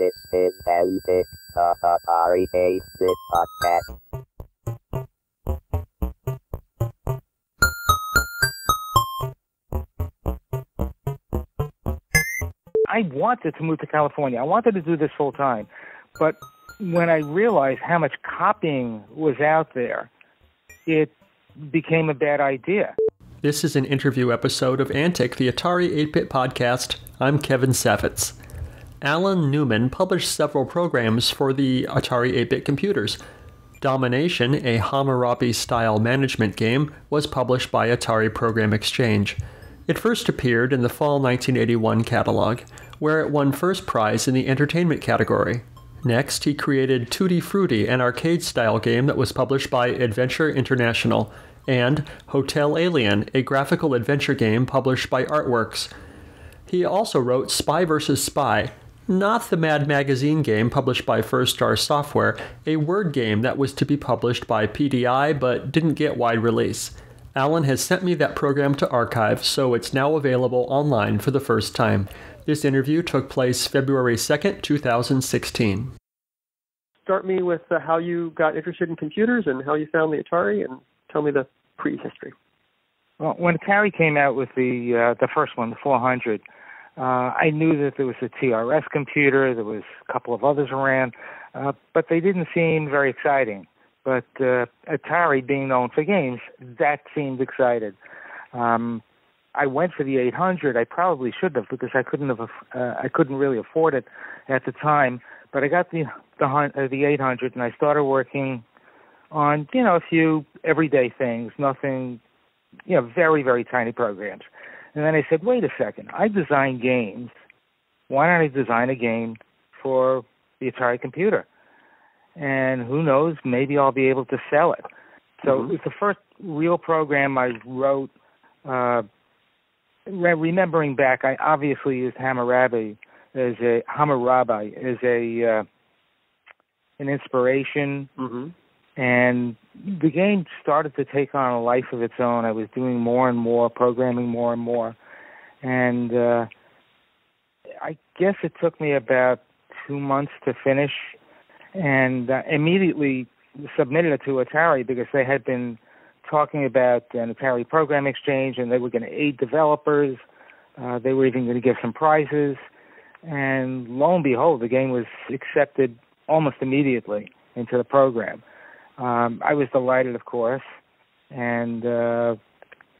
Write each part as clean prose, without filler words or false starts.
This is Antic, the Atari 8-bit podcast. I wanted to move to California. I wanted to do this full time. But when I realized how much copying was out there, it became a bad idea. This is an interview episode of Antic, the Atari 8-bit podcast. I'm Kevin Savitz. Alan Newman published several programs for the Atari 8-bit computers. Domination, a Hamurabi-style management game, was published by Atari Program Exchange. It first appeared in the fall 1981 catalog, where it won first prize in the entertainment category. Next, he created Tutti Frutti, an arcade-style game that was published by Adventure International, and Hotel Alien, a graphical adventure game published by Artworx. He also wrote Spy vs. Spy, not the Mad Magazine game published by First Star Software, a word game that was to be published by PDI but didn't get wide release. Alan has sent me that program to archive, so it's now available online for the first time. This interview took place February 2nd, 2016. Start me with how you got interested in computers and how you found the Atari, and tell me the prehistory. Well, when Atari came out with the first one, the 400, I knew that there was a TRS computer, there was a couple of others around, but they didn't seem very exciting. But Atari, being known for games, that seemed exciting. I went for the 800. I probably should have, because I couldn't really afford it at the time. But I got the 800, and I started working on a few everyday things, nothing, very, very tiny programs. And then I said, wait a second, I design games. Why don't I design a game for the Atari computer? And who knows, maybe I'll be able to sell it. So It was the first real program I wrote. Remembering back, I obviously used Hamurabi as an inspiration. And the game started to take on a life of its own. I was doing more and more, programming more and more. And I guess it took me about 2 months to finish, and immediately submitted it to Atari because they had been talking about an Atari Program Exchange, and they were going to aid developers. They were even going to give some prizes. And lo and behold, the game was accepted almost immediately into the program. I was delighted, of course, and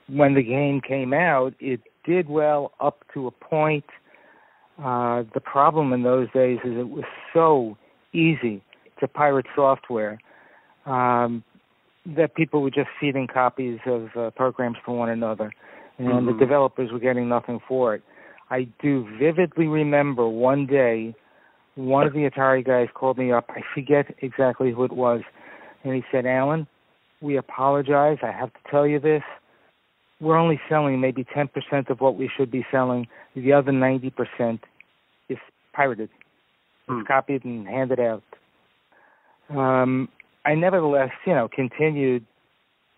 when the game came out, it did well up to a point. The problem in those days is it was so easy to pirate software that people were just feeding copies of programs to one another, and the developers were getting nothing for it. I do vividly remember one day, one of the Atari guys called me up. I forget exactly who it was. And he said, Alan, we apologize. I have to tell you this. We're only selling maybe 10% of what we should be selling. The other 90% is pirated. It's copied and handed out. I nevertheless, continued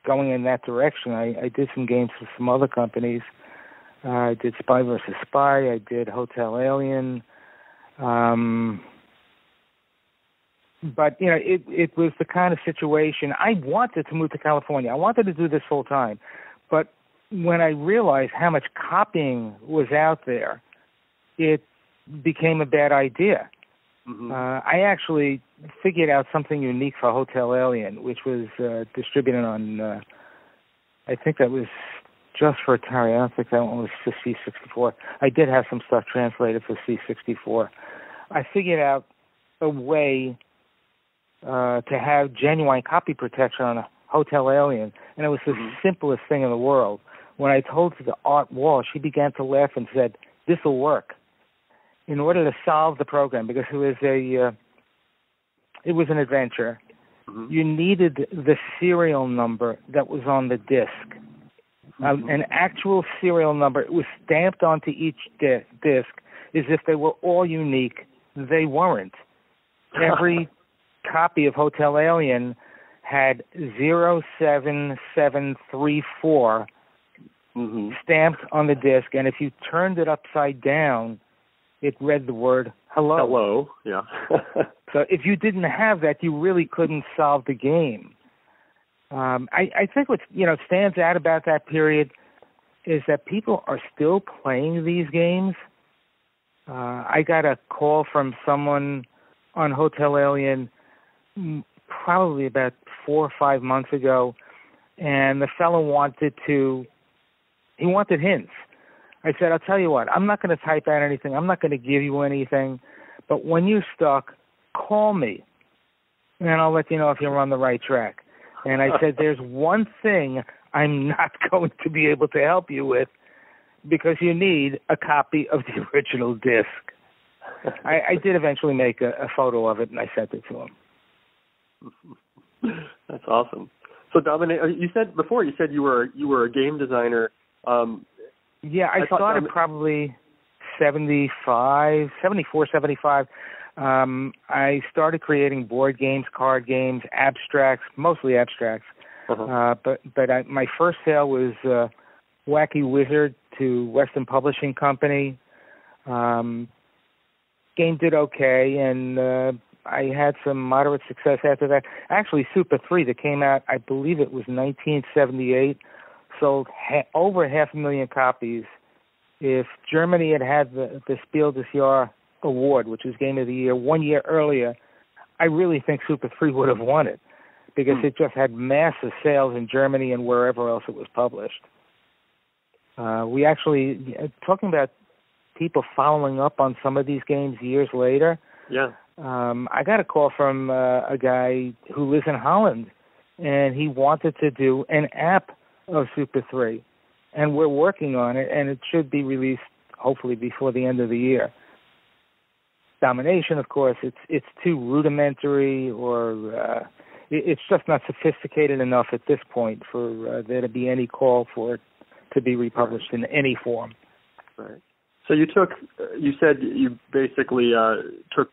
going in that direction. I did some games for some other companies. I did Spy vs. Spy. I did Hotel Alien. But, it was the kind of situation. I wanted to move to California. I wanted to do this full time. But when I realized how much copying was out there, it became a bad idea. I actually figured out something unique for Hotel Alien, which was distributed on, I think that was just for Atari. I don't think that one was for C64. I did have some stuff translated for C64. I figured out a way to have genuine copy protection on a Hotel Alien, and it was the simplest thing in the world. When I told her the Art Wall, she began to laugh and said, "This will work." In order to solve the program, because it was an adventure, you needed the serial number that was on the disc, an actual serial number. It was stamped onto each disc as if they were all unique. They weren't. Every copy of Hotel Alien had 07734 stamped on the disc, and if you turned it upside down, it read the word Hello, yeah. So if you didn't have that, you really couldn't solve the game. I think what stands out about that period is that people are still playing these games. I got a call from someone on Hotel Alien probably about 4 or 5 months ago, and the fellow wanted hints. I said, I'll tell you what, I'm not going to type out anything. I'm not going to give you anything. But when you're stuck, call me, and I'll let you know if you're on the right track. And I said, there's one thing I'm not going to be able to help you with because you need a copy of the original disc. I did eventually make a photo of it, and I sent it to him. That's awesome. So, you said you were a game designer. Yeah, I started probably 74, 75. I started creating board games, card games, abstracts, mostly abstracts. But my first sale was Wacky Wizard to Western Publishing Company. Game did okay, and I had some moderate success after that. Actually, Super 3 that came out, I believe it was 1978, sold over 500,000 copies. If Germany had the Spiel des Jahres award, which was Game of the Year, 1 year earlier, I really think Super 3 would have won it because it just had massive sales in Germany and wherever else it was published. We actually, talking about people following up on some of these games years later, I got a call from a guy who lives in Holland, and he wanted to do an app of Super 3, and we're working on it, and it should be released hopefully before the end of the year. Domination, of course, it's too rudimentary, or it's just not sophisticated enough at this point for there to be any call for it to be republished in any form. Right. So you said you basically took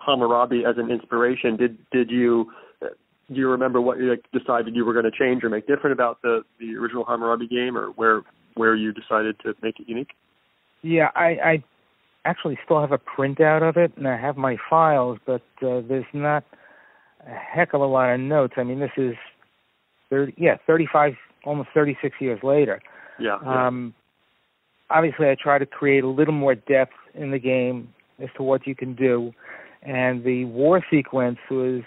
Hamurabi as an inspiration. Do you remember what you decided you were going to change or make different about the original Hamurabi game, or where you decided to make it unique? Yeah, I actually still have a printout of it, and I have my files, but there's not a heck of a lot of notes. I mean, this is 35, almost 36 years later. Obviously, I try to create a little more depth in the game as to what you can do, and the war sequence was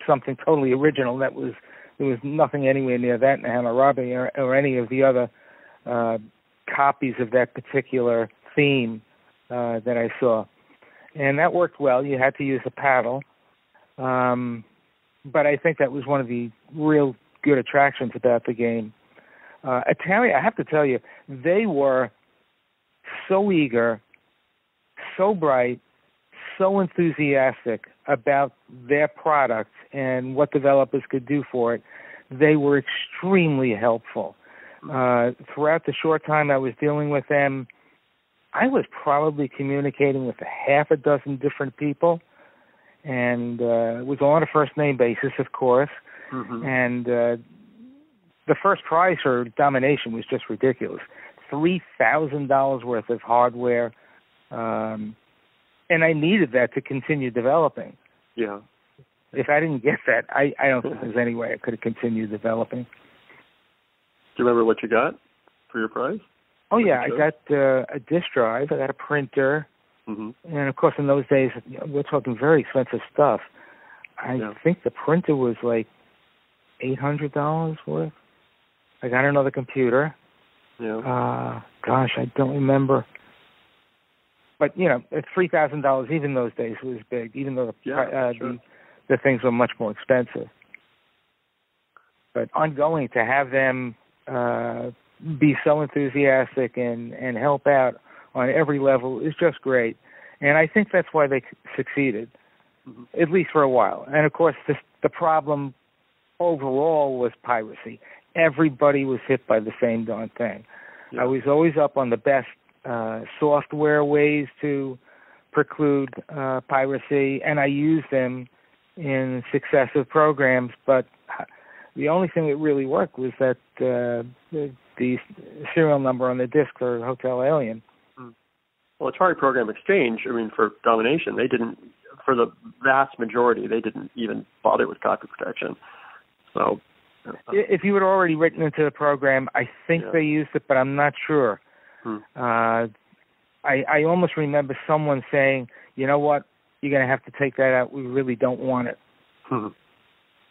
something totally original. There was nothing anywhere near that in Hamurabi or any of the other copies of that particular theme that I saw. And that worked well. You had to use a paddle. But I think that was one of the real good attractions about the game. Atari, I have to tell you, they were so eager, so bright, so enthusiastic about their product and what developers could do for it. They were extremely helpful. Throughout the short time I was dealing with them, I was probably communicating with half a dozen different people, and it was on a first-name basis, of course. And the first prize for Domination was just ridiculous. $3,000 worth of hardware, and I needed that to continue developing. Yeah. If I didn't get that, I don't think there's any way I could have continued developing. Do you remember what you got for your prize? Oh, yeah, I got a disk drive, I got a printer, and of course in those days, we're talking very expensive stuff. I think the printer was like $800 worth. I got another computer. Gosh, I don't remember. But, at $3,000 even those days was big, even though the things were much more expensive. But ongoing, to have them be so enthusiastic and help out on every level is just great. And I think that's why they succeeded, at least for a while. And, of course, the problem overall was piracy. Everybody was hit by the same darn thing. I was always up on the best software ways to preclude piracy, and I used them in successive programs, but the only thing that really worked was that the serial number on the disc for Hotel Alien. Well, Atari Program Exchange, I mean, for Domination, they didn't, for the vast majority, they didn't even bother with copy protection. So, if you had already written into the program, I think they used it, but I'm not sure. I almost remember someone saying, you know what, you're going to have to take that out. We really don't want it.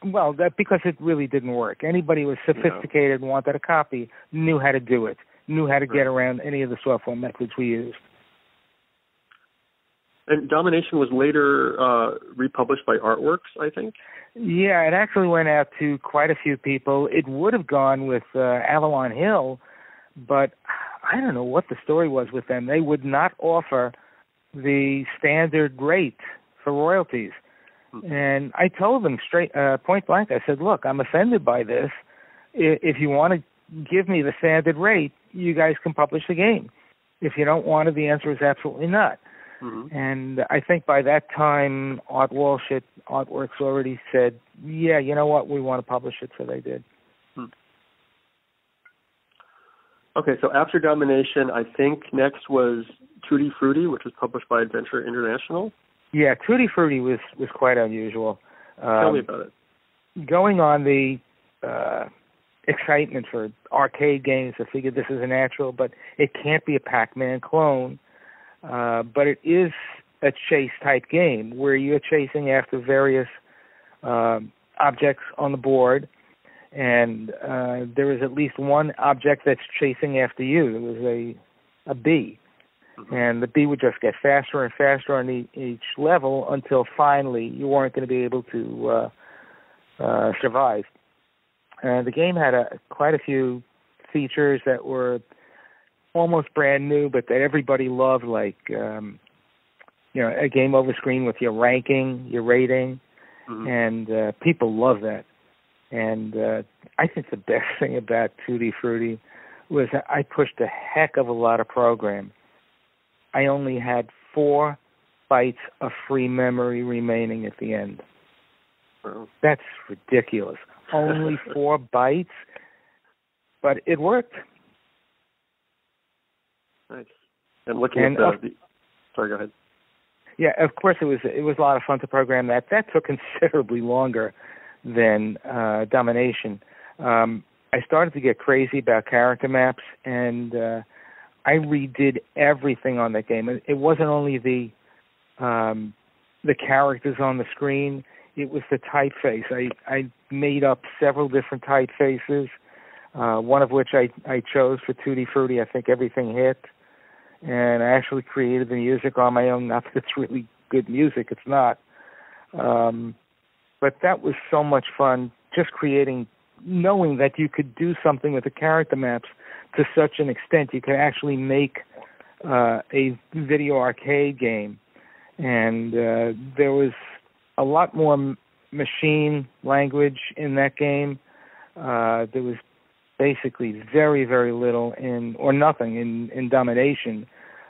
Well, that because it really didn't work. Anybody who was sophisticated and wanted a copy knew how to do it, knew how to get around any of the software methods we used. And Domination was later republished by Artworx, I think? Yeah, it actually went out to quite a few people. It would have gone with Avalon Hill, but I don't know what the story was with them. They would not offer the standard rate for royalties. And I told them straight, point blank, I said, look, I'm offended by this. If you want to give me the standard rate, you guys can publish the game. If you don't want it, the answer is absolutely not. And I think by that time, Art Walsh at Artworx already said, yeah, you know what, we want to publish it, so they did. Okay, so after Domination, I think next was Tutti Frutti, which was published by Adventure International. Yeah, Tutti Frutti was quite unusual. Tell me about it. Going on the excitement for arcade games, I figured this is a natural, but it can't be a Pac-Man clone. But it is a chase-type game where you're chasing after various objects on the board, and there is at least one object that's chasing after you. It was a bee, and the bee would just get faster and faster on each level until finally you weren't going to be able to survive. The game had quite a few features that were almost brand new, but that everybody loved, like a game over screen with your ranking, your rating, and people love that. And I think the best thing about Tutti Frutti was that I pushed a heck of a lot of program. I only had 4 bytes of free memory remaining at the end. Wow. That's ridiculous. Only 4 bytes, but it worked. Nice. And looking at sorry, go ahead. Yeah, of course it was a lot of fun to program that. That took considerably longer than Domination. I started to get crazy about character maps, and I redid everything on that game. It wasn't only the characters on the screen; it was the typeface. I made up several different typefaces, one of which I chose for Tutti Frutti. I think everything hit. And I actually created the music on my own. Not that it's really good music, it's not. But that was so much fun, just knowing that you could do something with the character maps to such an extent. You could actually make a video arcade game. And there was a lot more machine language in that game. There was basically very, very little or nothing in Domination.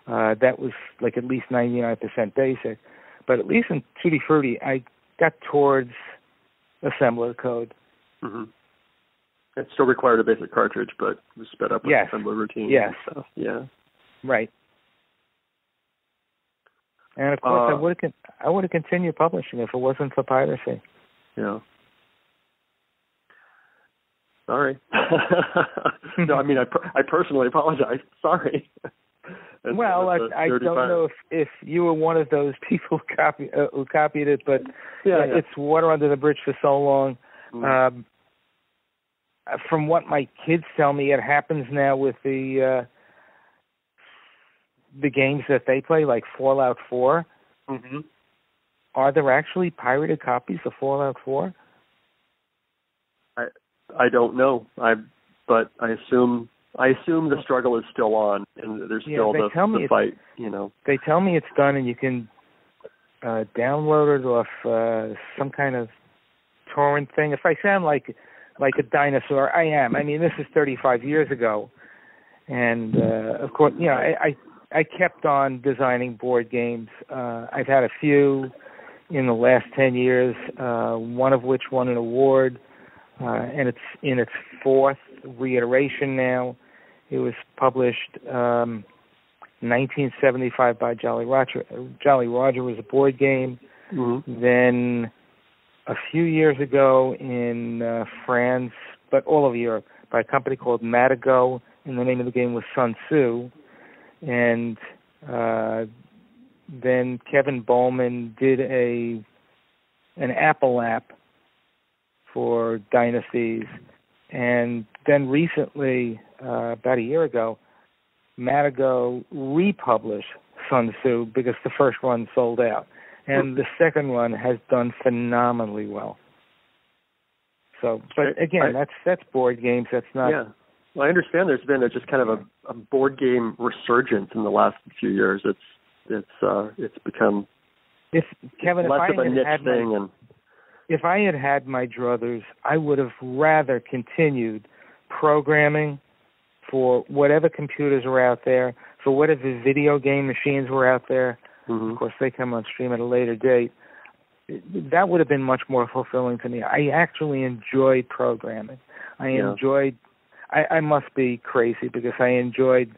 That was like at least 99% basic. But at least in Tutti Frutti, I got towards assembler code. It still required a basic cartridge, but was sped up with assembler routine and stuff. Yeah. Right. And of course, I would have continued publishing if it wasn't for piracy. Yeah. Sorry. No, I mean, I personally apologize. Sorry. Well, I don't know if you were one of those people who copied it, but it's water under the bridge for so long. From what my kids tell me, it happens now with the games that they play, like Fallout 4. Are there actually pirated copies of Fallout 4? I don't know. But I assume the struggle is still on, and there's still the fight. They tell me it's done, and you can download it off some kind of torrent thing. If I sound like a dinosaur, I am. I mean, this is 35 years ago, and of course, I kept on designing board games. I've had a few in the last 10 years, one of which won an award. And it's in its 4th reiteration now. It was published 1975 by Jolly Roger. Jolly Roger was a board game. Mm-hmm. Then a few years ago in France, but all over Europe, by a company called Matago, and the name of the game was Sun Tzu. And then Kevin Bowman did an Apple app for Dynasties. And then recently, about a year ago, Matago republished Sun Tzu because the first run sold out. And the second run has done phenomenally well. So, but again, that's board games. That's not. Yeah. Well, I understand there's been just kind of a board game resurgence in the last few years. It's become less of a niche thing. If I had had my druthers, I would have rather continued programming for whatever computers were out there, for whatever video game machines were out there. Mm-hmm. Of course, they come on stream at a later date. That would have been much more fulfilling to me. I actually enjoyed programming. I must be crazy because I enjoyed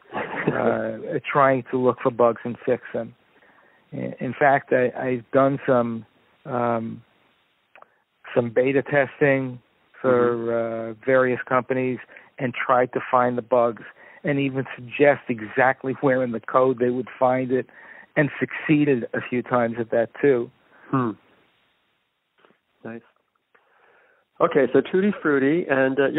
trying to look for bugs and fix them. In fact, I've done some beta testing for various companies and tried to find the bugs and even suggest exactly where in the code they would find it, and succeeded a few times at that too. Nice. Okay, so Tutti Frutti, and I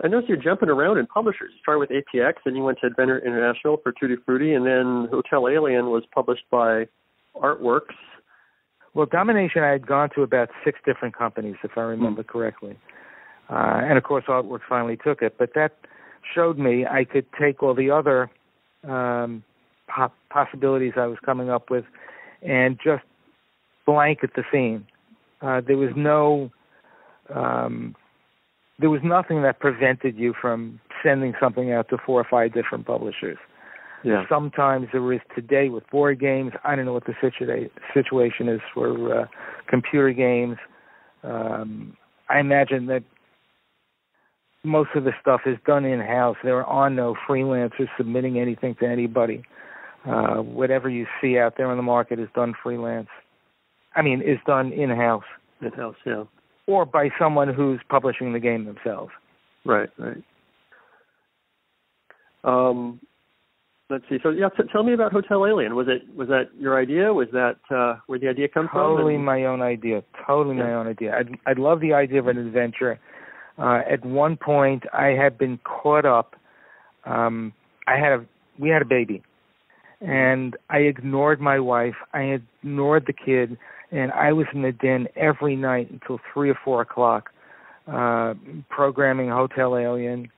noticed you're jumping around in publishers. You started with APX, and you went to Adventure International for Tutti Frutti, and then Hotel Alien was published by Artworx. Well, Domination, I had gone to about 6 different companies, if I remember correctly. And, of course, Artworx finally took it. But that showed me I could take all the other possibilities I was coming up with and just blanket the scene. There was nothing that prevented you from sending something out to 4 or 5 different publishers. Yeah. Sometimes there is today with board games. I don't know what the situation is for computer games. I imagine that most of the stuff is done in-house. There are no freelancers submitting anything to anybody. Whatever you see out there on the market is done freelance. Is done in-house. In-house, yeah. Or by someone who's publishing the game themselves. Right. Let's see. So, tell me about Hotel Alien. Was that your idea? Was that where the idea come from? Totally my own idea. My own idea. I love the idea of an adventure. At one point, I had been caught up. We had a baby, and I ignored my wife. I ignored the kid, and I was in the den every night until 3 or 4 o'clock, programming Hotel Alien.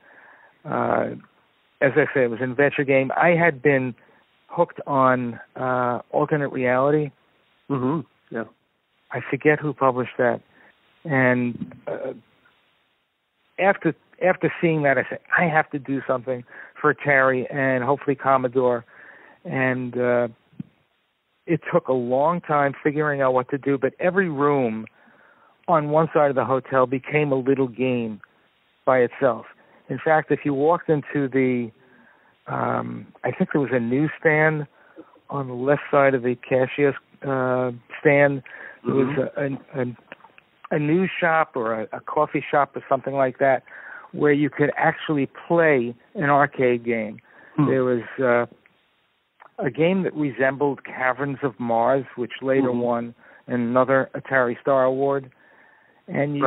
As I said, it was an adventure game. I had been hooked on alternate reality. Mm-hmm. Yeah. I forget who published that. And after seeing that, I said, I have to do something for Atari and hopefully Commodore. And it took a long time figuring out what to do, but every room on one side of the hotel became a little game by itself. In fact, if you walked into the, I think there was a newsstand on the left side of the cashier's stand. There was a news shop or a coffee shop or something like that where you could actually play an arcade game. There was a game that resembled Caverns of Mars, which later won another Atari Star Award. And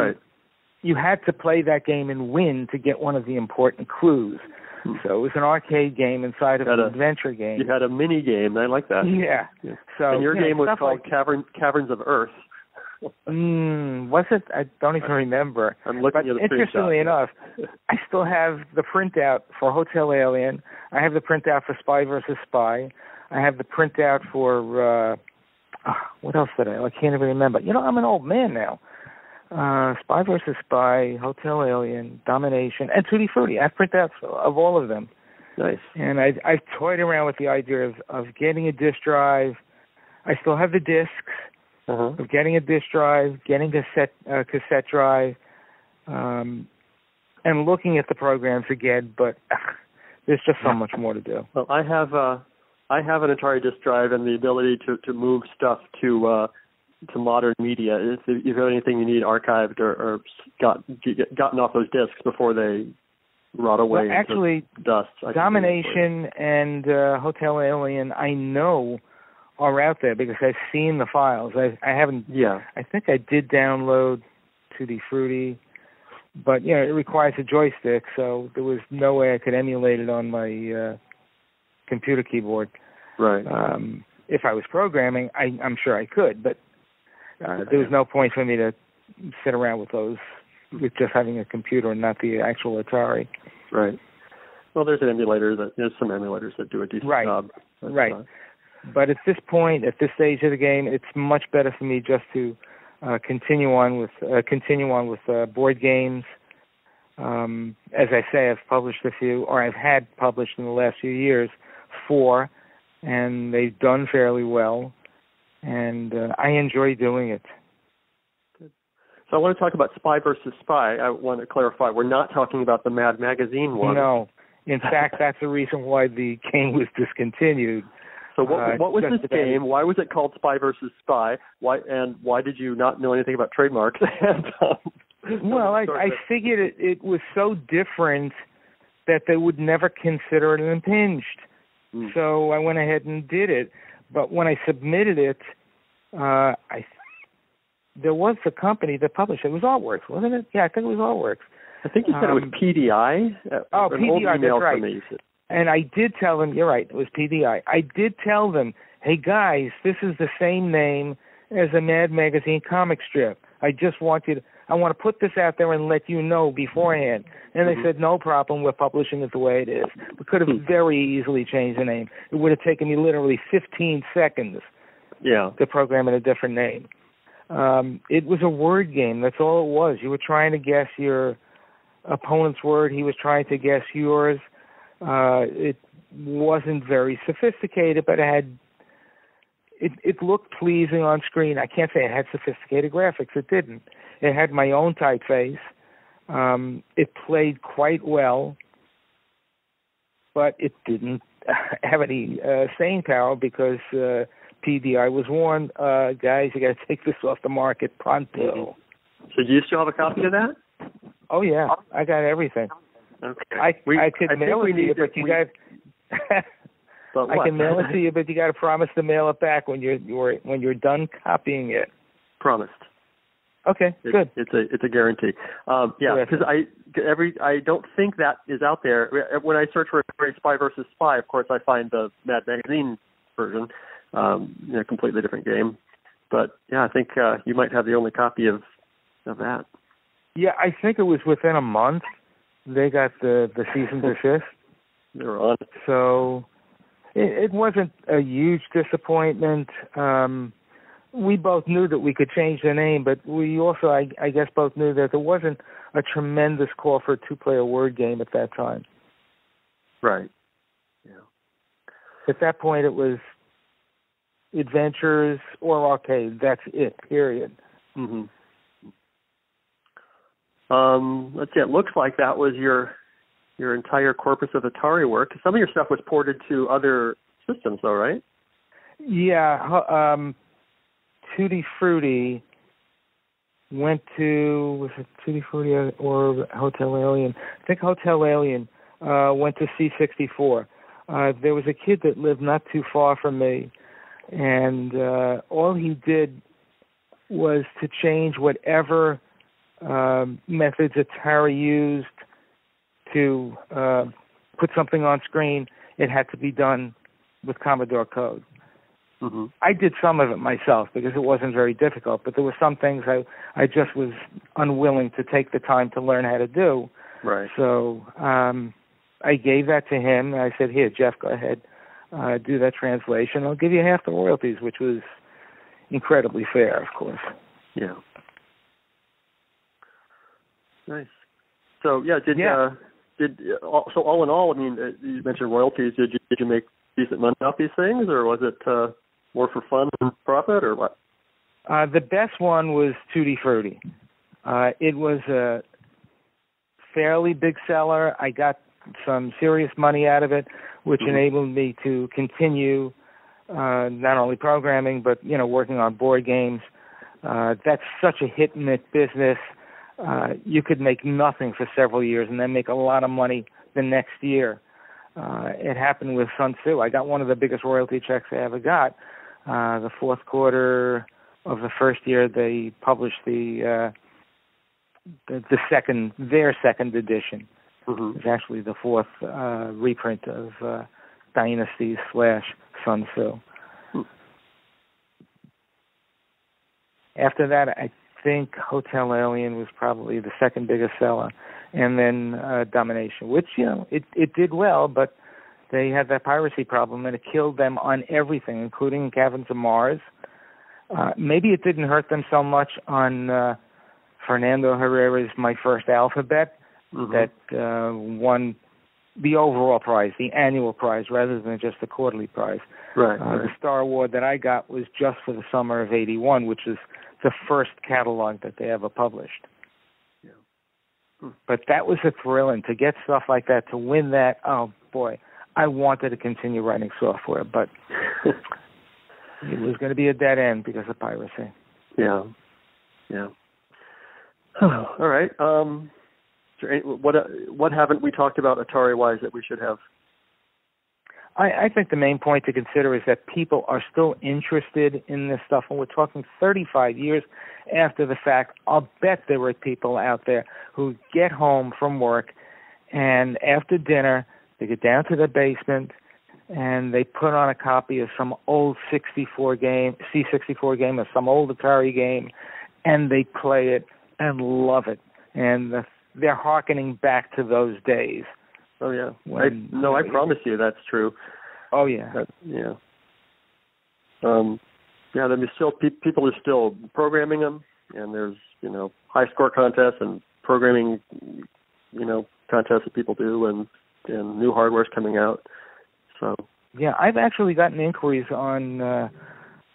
you had to play that game and win to get one of the important clues. So it was an arcade game inside of an adventure game. You had a mini game. I like that. Yeah. So, and your game was called Caverns of Earth. Was it? I don't even remember. I'm looking at the interestingly enough, I still have the printout for Hotel Alien. I have the printout for Spy vs. Spy. I have the printout for, what else did I can't even remember. I'm an old man now. Spy vs. Spy, Hotel Alien, Domination, and Tutti Frutti. I have printouts of all of them. Nice. And I've toyed around with the idea of getting a disk drive. I still have the discs. Of getting a disk drive, getting a cassette drive, and looking at the programs again, but there's just so much more to do. Well, I have I have an Atari disk drive and the ability to move stuff to modern media. If you have anything you need archived or gotten off those disks before they rot away into dust. Domination and Hotel Alien, I know, are out there because I've seen the files. I haven't. Yeah. I think I did download Tutti Frutti, but it requires a joystick, so there was no way I could emulate it on my computer keyboard. Right. If I was programming, I'm sure I could, but there was no point for me to sit around with those, with just having a computer and not the actual Atari. Right. Well, there's some emulators that do a decent job. Right. But at this point, at this stage of the game, it's much better for me just to continue on with board games. As I say, I've published a few, or I've had published in the last few years, 4, and they've done fairly well, and I enjoy doing it. Good. So I want to talk about Spy versus Spy. I want to clarify, we're not talking about the Mad Magazine one. No. In fact, that's the reason why the game was discontinued. So what was this game? Why was it called Spy versus Spy? Why did you not know anything about trademarks? Well, I figured it was so different that they would never consider it impinged. So I went ahead and did it. But when I submitted it, there was a company that published it. It was Artworx, wasn't it? Yeah, I think it was Artworx. I think you said it was PDI. PDI, that's right. And I did tell them, you're right, it was PDI. I did tell them, hey guys, this is the same name as a Mad Magazine comic strip. I want to put this out there and let you know beforehand. And they said, no problem, we're publishing it the way it is. We could have very easily changed the name. It would have taken me literally 15 seconds to program it a different name. It was a word game, that's all it was. You were trying to guess your opponent's word, he was trying to guess yours. It wasn't very sophisticated, but it looked pleasing on screen. I can't say it had sophisticated graphics. It didn't. It had my own typeface. It played quite well, but it didn't have any staying power because PDI was warned, guys, you got to take this off the market pronto. So do you still have a copy of that? Oh, yeah. I got everything. Okay. I could mail it to you, but you got. I can mail it to you, but you got to promise to mail it back when you're done copying it. Promised. Okay, good. It's a guarantee. Because I don't think that is out there. When I search for Spy versus Spy, of course I find the Mad Magazine version, a completely different game. But I think you might have the only copy of that. Yeah, I think it was within a month. They got the cease and desist. They were on it. So it wasn't a huge disappointment. We both knew that we could change the name, but we also, I guess, both knew that there wasn't a tremendous call for a two-player word game at that time. Right. Yeah. At that point, it was adventures or arcade. That's it, period. Mm-hmm. Let's see, it looks like that was your entire corpus of Atari work. Some of your stuff was ported to other systems, though, right? Yeah. Tutti Frutti went to, was it Tutti Frutti or Hotel Alien? I think Hotel Alien went to C64. There was a kid that lived not too far from me, and all he did was to change whatever methods Atari used to put something on screen. It had to be done with Commodore code. Mm-hmm. I did some of it myself because it wasn't very difficult, but there were some things I just was unwilling to take the time to learn how to do. Right. So I gave that to him, and I said, here, Jeff, go ahead, do that translation. I'll give you half the royalties, which was incredibly fair, of course. Yeah. Nice. So, so all in all, I mean, you mentioned royalties. Did you make decent money off these things, or was it more for fun and profit, or what? The best one was Tutti Frutti. It was a fairly big seller. I got some serious money out of it, which enabled me to continue not only programming but working on board games. That's such a hit and miss business. You could make nothing for several years and then make a lot of money the next year. It happened with Sun Tzu. I got one of the biggest royalty checks I ever got. The fourth quarter of the first year, they published their second edition. It's actually the fourth reprint of Dynasties / Sun Tzu. After that, I think Hotel Alien was probably the second biggest seller, and then Domination, which it did well, but they had that piracy problem, and it killed them on everything, including Caverns of Mars. Maybe it didn't hurt them so much on Fernando Herrera's My First Alphabet that won the overall prize, the annual prize, rather than just the quarterly prize. Right. The Star Award that I got was just for the summer of '81, which is the first catalog that they ever published. Yeah. But that was a thrill, and to get stuff like that, to win that, oh boy, I wanted to continue writing software, but it was going to be a dead end because of piracy. Yeah. All right. What haven't we talked about Atari-wise that we should have? I think the main point to consider is that people are still interested in this stuff, and we're talking 35 years after the fact. I'll bet there were people out there who get home from work, and after dinner, they get down to the basement, and they put on a copy of some old C64 game, or some old Atari game, and they play it and love it. And they're hearkening back to those days. Oh, yeah. I promise you that's true. Oh, yeah. There's still people are still programming them, and there's, high score contests and programming, contests that people do, and new hardware's coming out. So. Yeah, I've actually gotten inquiries on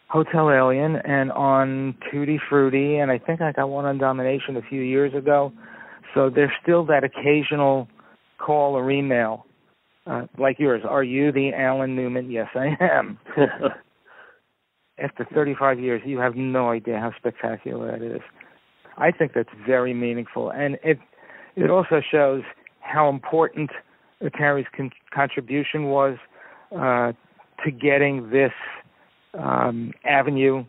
Hotel Alien and on Tutti Frutti, and I think I got one on Domination a few years ago. So there's still that occasional call or email, like yours. Are you the Alan Newman? Yes, I am. After 35 years, you have no idea how spectacular that is. I think that's very meaningful, and it also shows how important Atari's contribution was to getting this avenue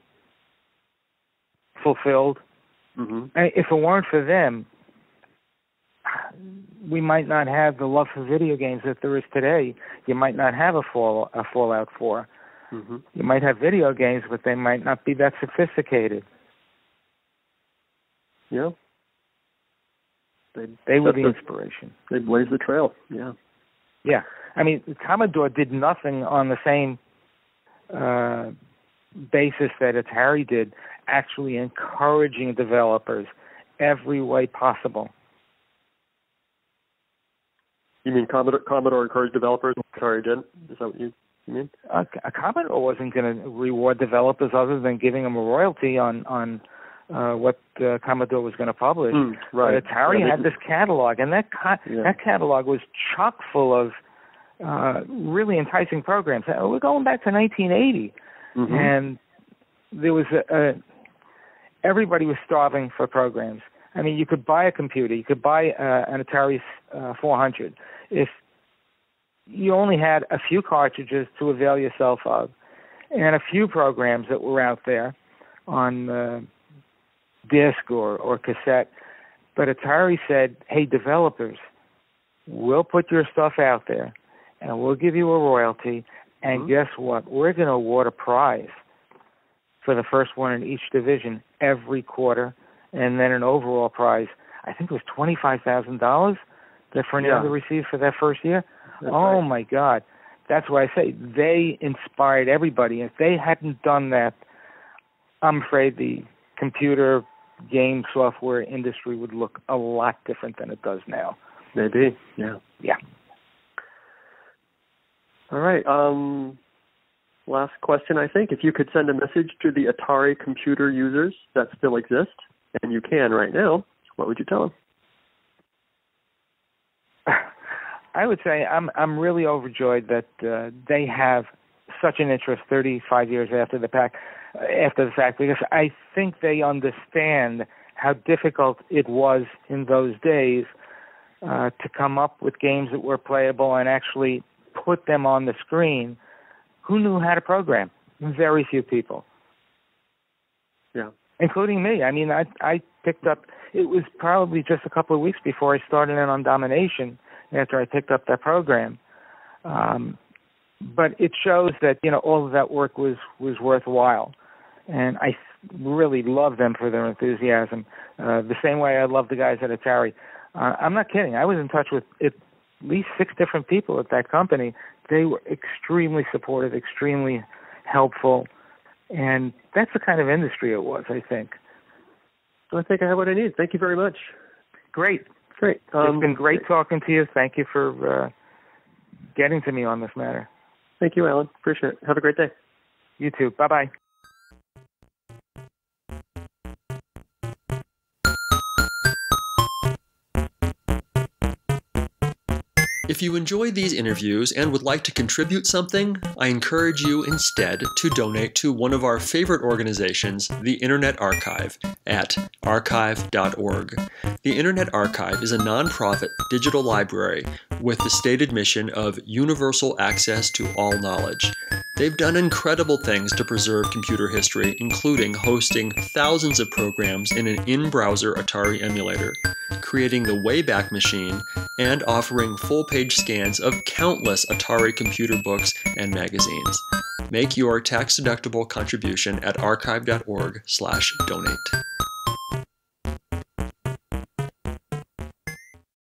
fulfilled. If it weren't for them, we might not have the love for video games that there is today. You might not have a Fallout 4. You might have video games, but they might not be that sophisticated. Yeah. They were the inspiration. They blazed the trail, yeah. Yeah. I mean, Commodore did nothing on the same basis that Atari did, actually encouraging developers every way possible. You mean Commodore encouraged developers? Atari didn't? Is that what you mean? Commodore wasn't going to reward developers other than giving them a royalty on what Commodore was going to publish. Right. But Atari had this catalog, and that catalog was chock full of really enticing programs. We're going back to 1980, and there was everybody was starving for programs. I mean, you could buy a computer, you could buy an Atari 400. If you only had a few cartridges to avail yourself of, and a few programs that were out there on disc or cassette, but Atari said, hey, developers, we'll put your stuff out there, and we'll give you a royalty, and guess what? We're going to award a prize for the first one in each division every quarter, and then an overall prize. I think it was $25,000 that Fernando received for that first year. That's right. My God. That's why I say they inspired everybody. If they hadn't done that, I'm afraid the computer game software industry would look a lot different than it does now. Maybe, yeah. Yeah. All right. Last question, I think. If you could send a message to the Atari computer users that still exist, and you can right now, what would you tell them? I would say I'm really overjoyed that they have such an interest 35 years after the fact, because I think they understand how difficult it was in those days to come up with games that were playable and actually put them on the screen. Who knew how to program? Very few people. Yeah. Including me. I mean, I picked up, it was probably just a couple of weeks before I started in on Domination, after I picked up that program. But it shows that, all of that work was worthwhile. And I really love them for their enthusiasm, the same way I love the guys at Atari. I'm not kidding. I was in touch with at least 6 different people at that company. They were extremely supportive, extremely helpful, and that's the kind of industry it was, I think. Well, I think I have what I need. Thank you very much. Great. Great. It's been great talking to you. Thank you for getting to me on this matter. Thank you, Alan. Appreciate it. Have a great day. You too. Bye-bye. If you enjoy these interviews and would like to contribute something, I encourage you instead to donate to one of our favorite organizations, the Internet Archive, at archive.org. The Internet Archive is a nonprofit digital library with the stated mission of universal access to all knowledge. They've done incredible things to preserve computer history, including hosting thousands of programs in an in-browser Atari emulator, creating the Wayback Machine, and offering full-page scans of countless Atari computer books and magazines. Make your tax-deductible contribution at archive.org/donate.